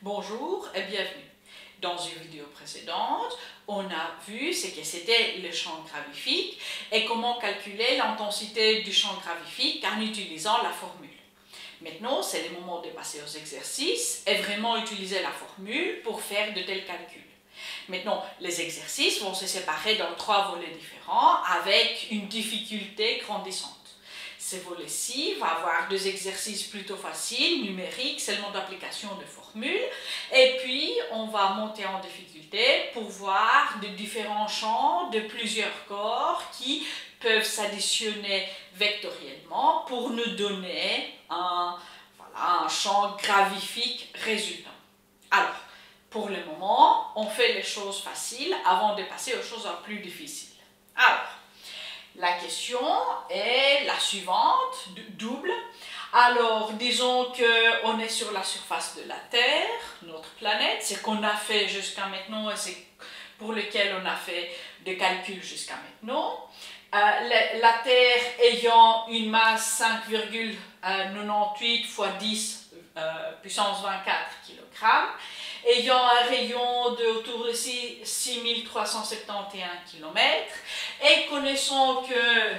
Bonjour et bienvenue. Dans une vidéo précédente, on a vu ce que c'était le champ gravifique et comment calculer l'intensité du champ gravifique en utilisant la formule. Maintenant, c'est le moment de passer aux exercices et vraiment utiliser la formule pour faire de tels calculs. Maintenant, les exercices vont se séparer dans 3 volets différents avec une difficulté grandissante. Ces volets-ci vont avoir 2 exercices plutôt faciles, numériques, seulement d'application de formules. Et puis, on va monter en difficulté pour voir de différents champs de plusieurs corps qui peuvent s'additionner vectoriellement pour nous donner un champ gravifique résultant. Alors, pour le moment, on fait les choses faciles avant de passer aux choses plus difficiles. Alors, la question est la suivante, double. Alors, disons qu'on est sur la surface de la Terre, notre planète, c'est ce qu'on a fait jusqu'à maintenant et c'est pour lequel on a fait des calculs jusqu'à maintenant. La Terre ayant une masse 5,98 x 10 puissance 24 kg, ayant un rayon de autour de 6371 km, et connaissant que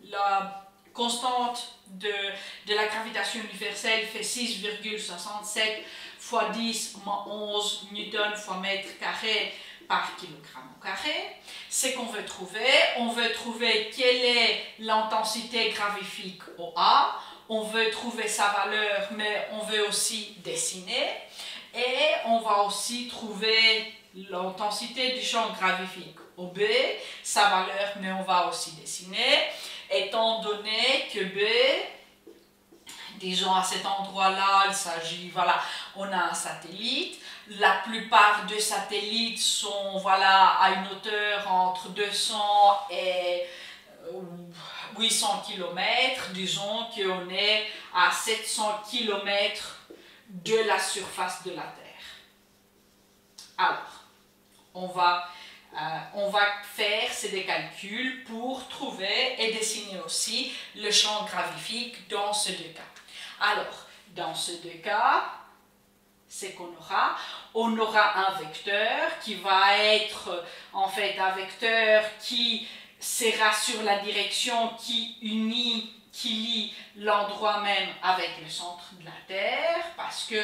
la constante de la gravitation universelle fait 6,67 x 10 moins 11 newton x mètre carré par kilogramme au carré. C'est qu'on veut trouver. On veut trouver quelle est l'intensité gravifique au A. On veut trouver sa valeur, mais on veut aussi dessiner. Et on va aussi trouver l'intensité du champ gravifique au B, sa valeur, mais on va aussi dessiner. Étant donné que B, disons à cet endroit-là, il s'agit, voilà, on a un satellite. La plupart des satellites sont, voilà, à une hauteur entre 200 et 800 km. Disons qu'on est à 700 km de la surface de la Terre. Alors, on va faire des calculs pour trouver et dessiner aussi le champ gravifique dans ces 2 cas. Alors, dans ces 2 cas, c'est qu'on aura, un vecteur qui va être en fait un vecteur qui sera sur la direction qui lie l'endroit même avec le centre de la Terre, parce que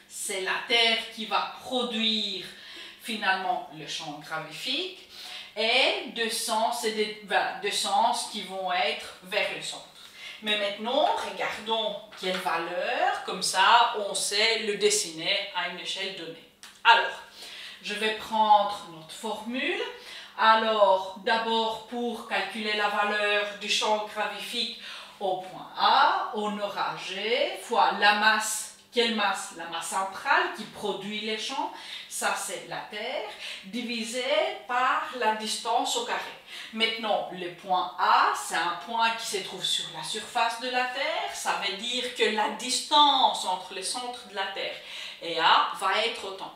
c'est la Terre qui va produire finalement le champ gravifique, et 2 sens qui vont être vers le centre. Mais maintenant, regardons quelle valeur, comme ça on sait le dessiner à une échelle donnée. Alors, je vais prendre notre formule. Alors, d'abord, pour calculer la valeur du champ gravifique au point A, on aura G fois la masse. Quelle masse? La masse centrale qui produit les champs, ça c'est la Terre, divisé par la distance au carré. Maintenant, le point A, c'est un point qui se trouve sur la surface de la Terre. Ça veut dire que la distance entre le centre de la Terre et A va être autant.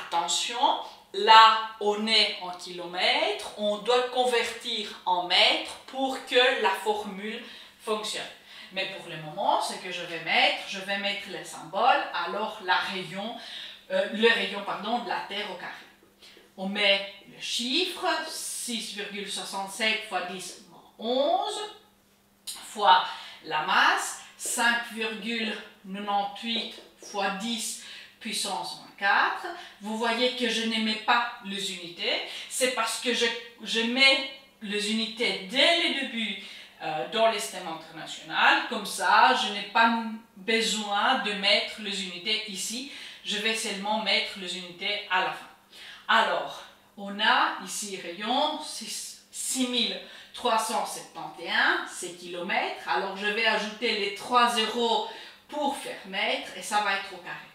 Attention, là on est en kilomètres, on doit convertir en mètres pour que la formule fonctionne. Mais pour le moment, ce que je vais mettre le symbole, alors le rayon de la Terre au carré. On met le chiffre 6,67 x 10 moins 11 fois la masse 5,98 x 10 puissance moins 4. Vous voyez que je ne mets pas les unités. C'est parce que je mets les unités dès le début dans le système international. Comme ça, je n'ai pas besoin de mettre les unités ici. Je vais seulement mettre les unités à la fin. Alors, on a ici rayon 6371, c'est kilomètres. Alors, je vais ajouter les 3 zéros pour faire mètre et ça va être au carré.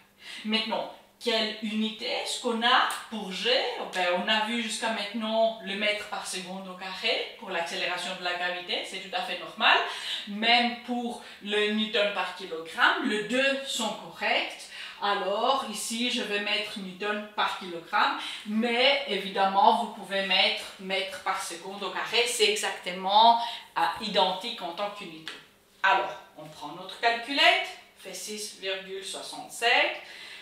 Maintenant, quelle unité est-ce qu'on a pour G? On a vu jusqu'à maintenant le mètre par seconde au carré pour l'accélération de la gravité, c'est tout à fait normal. Même pour le newton par kilogramme, les deux sont corrects. Alors ici, je vais mettre newton par kilogramme, mais évidemment, vous pouvez mettre mètre par seconde au carré, c'est exactement identique en tant qu'unité. Alors, on prend notre calculette, fait 6,67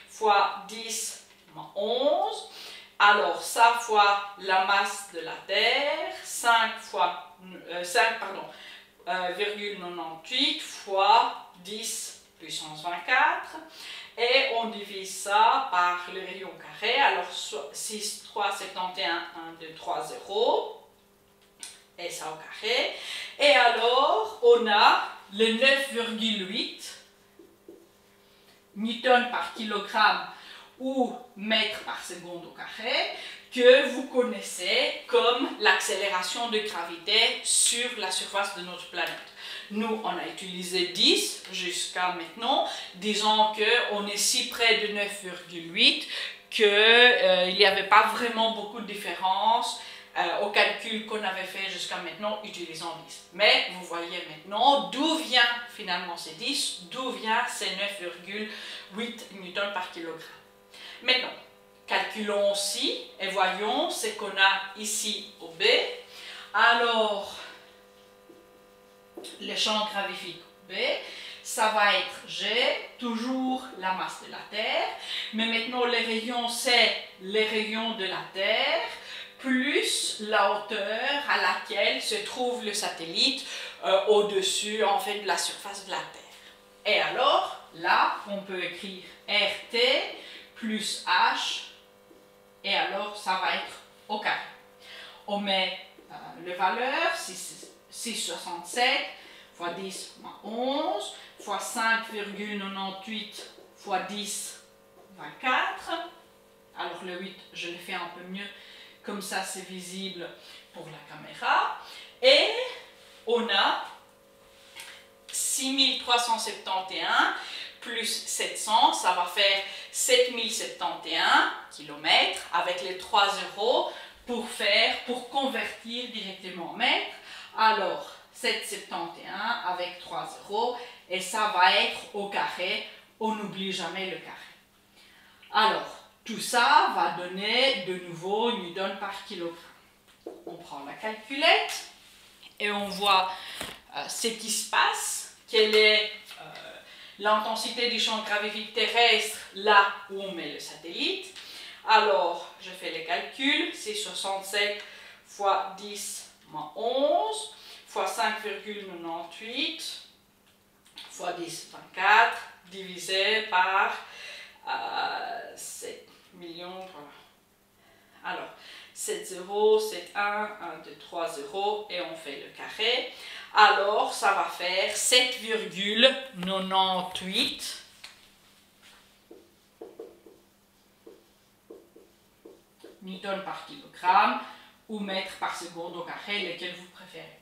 fois 10 moins 11. Alors, ça fois la masse de la Terre, 5,98 fois 10 puissance 24. Et on divise ça par le rayon carré. Alors, 6, 3, 71, 1, 2, 3, 0. Et ça au carré. Et alors, on a le 9,8 newton par kilogramme ou mètre par seconde au carré, que vous connaissez comme l'accélération de gravité sur la surface de notre planète. Nous, on a utilisé 10 jusqu'à maintenant. Disons qu'on est si près de 9,8 qu'il n'y avait pas vraiment beaucoup de différence au calcul qu'on avait fait jusqu'à maintenant utilisant 10. Mais vous voyez maintenant d'où vient finalement ces 10, d'où vient ces 9,8 newtons par kilogramme. Maintenant, calculons aussi et voyons ce qu'on a ici au B. Alors, le champ gravifique B, ça va être G, toujours la masse de la Terre. Mais maintenant, les rayons, c'est les rayons de la Terre, plus la hauteur à laquelle se trouve le satellite au-dessus en fait, de la surface de la Terre. Et alors, là, on peut écrire RT plus H, et alors ça va être au carré. On met les valeurs, 6,67 fois 10 moins 11, fois 5,98 fois 10, 24. Alors le 8, je le fais un peu mieux, comme ça c'est visible pour la caméra. Et on a 6371 plus 700, ça va faire 7071 km avec les 3 zéros pour convertir directement en mètres. Alors 771 avec 3 zéros et ça va être au carré, on n'oublie jamais le carré. Alors tout ça va donner de nouveau newton par kilogramme. On prend la calculette et on voit ce qui se passe, quelle est l'intensité du champ gravifique terrestre là où on met le satellite. Alors, je fais les calculs, c'est 67 fois 10 moins 11 fois 5,98 fois 10, 24 divisé par 7 millions. Voilà. Alors, 7 0, 7 1, 1, 2, 3, 0 et on fait le carré. Alors, ça va faire 7,98 newton par kilogramme ou mètre par seconde au carré, lequel vous préférez.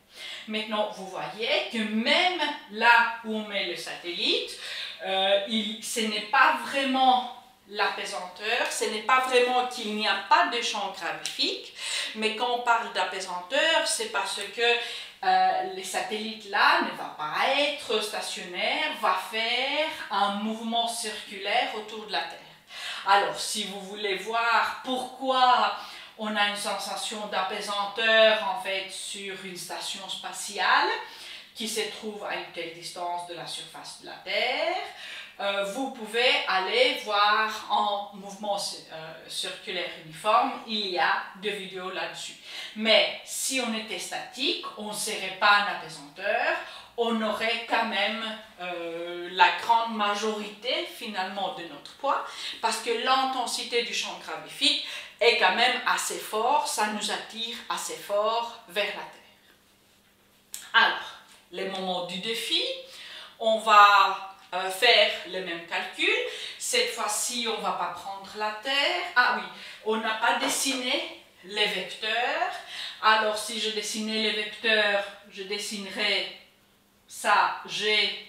Maintenant, vous voyez que même là où on met le satellite, ce n'est pas vraiment l'apaisanteur, ce n'est pas vraiment qu'il n'y a pas de champ gravifique, mais quand on parle d'apaisanteur, c'est parce que les satellites là ne va pas être stationnaire, va faire un mouvement circulaire autour de la Terre. Alors, si vous voulez voir pourquoi on a une sensation d'apaisanteur en fait sur une station spatiale qui se trouve à une telle distance de la surface de la Terre, vous pouvez aller voir en mouvement circulaire uniforme, il y a des vidéos là-dessus. Mais si on était statique, on ne serait pas un apaisanteur, on aurait quand même la grande majorité finalement de notre poids, parce que l'intensité du champ gravifique est quand même assez fort, ça nous attire assez fort vers la Terre. Alors, les moments du défi, on va faire le même calcul. Cette fois-ci, on ne va pas prendre la Terre. Ah oui, on n'a pas dessiné les vecteurs. Alors, si je dessinais les vecteurs, je dessinerais ça, G,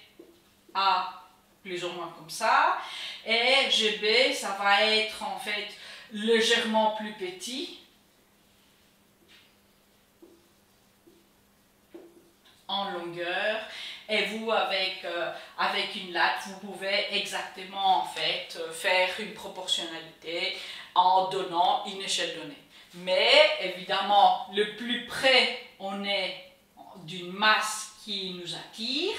A, plus ou moins comme ça. Et GB, ça va être en fait légèrement plus petit. En longueur. Et vous, avec une latte, vous pouvez exactement en fait faire une proportionnalité en donnant une échelle donnée. Mais évidemment, le plus près on est d'une masse qui nous attire,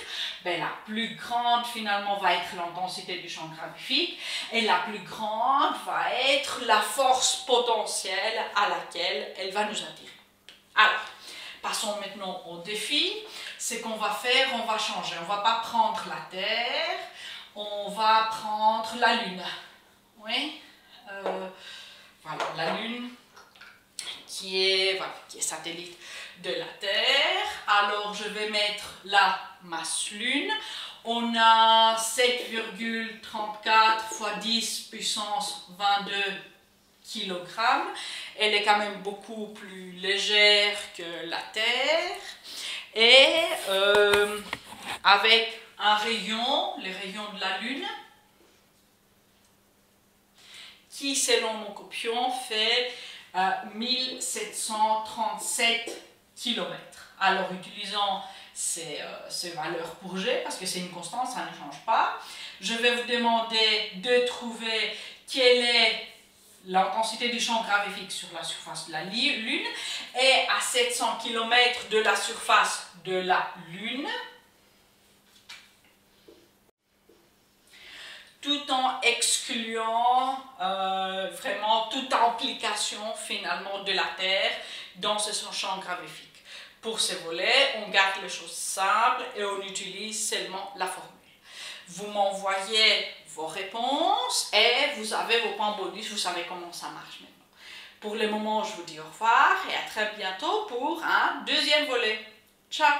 ben, la plus grande finalement va être l'intensité du champ gravifique et la plus grande va être la force potentielle à laquelle elle va nous attirer. Alors, passons maintenant au défi. C'est qu'on va faire, on va changer. On ne va pas prendre la Terre, on va prendre la Lune. Oui, voilà, la Lune qui est satellite de la Terre. Alors, je vais mettre la masse Lune. On a 7,34 fois 10 puissance 22 kg. Elle est quand même beaucoup plus légère que la Terre. Et avec un rayon, les rayons de la Lune, qui selon mon copion fait 1737 km. Alors utilisant ces valeurs pour G, parce que c'est une constante, ça ne change pas, je vais vous demander de trouver quelle est l'intensité du champ gravifique sur la surface de la Lune et à 700 km de la surface de la Lune, tout en excluant vraiment toute implication finalement de la Terre dans ce champ gravifique. Pour ces volets, on garde les choses simples et on utilise seulement la formule. Vous m'envoyez vos réponses et vous avez vos points bonus, vous savez comment ça marche maintenant. Pour le moment, je vous dis au revoir et à très bientôt pour un deuxième volet. Ciao!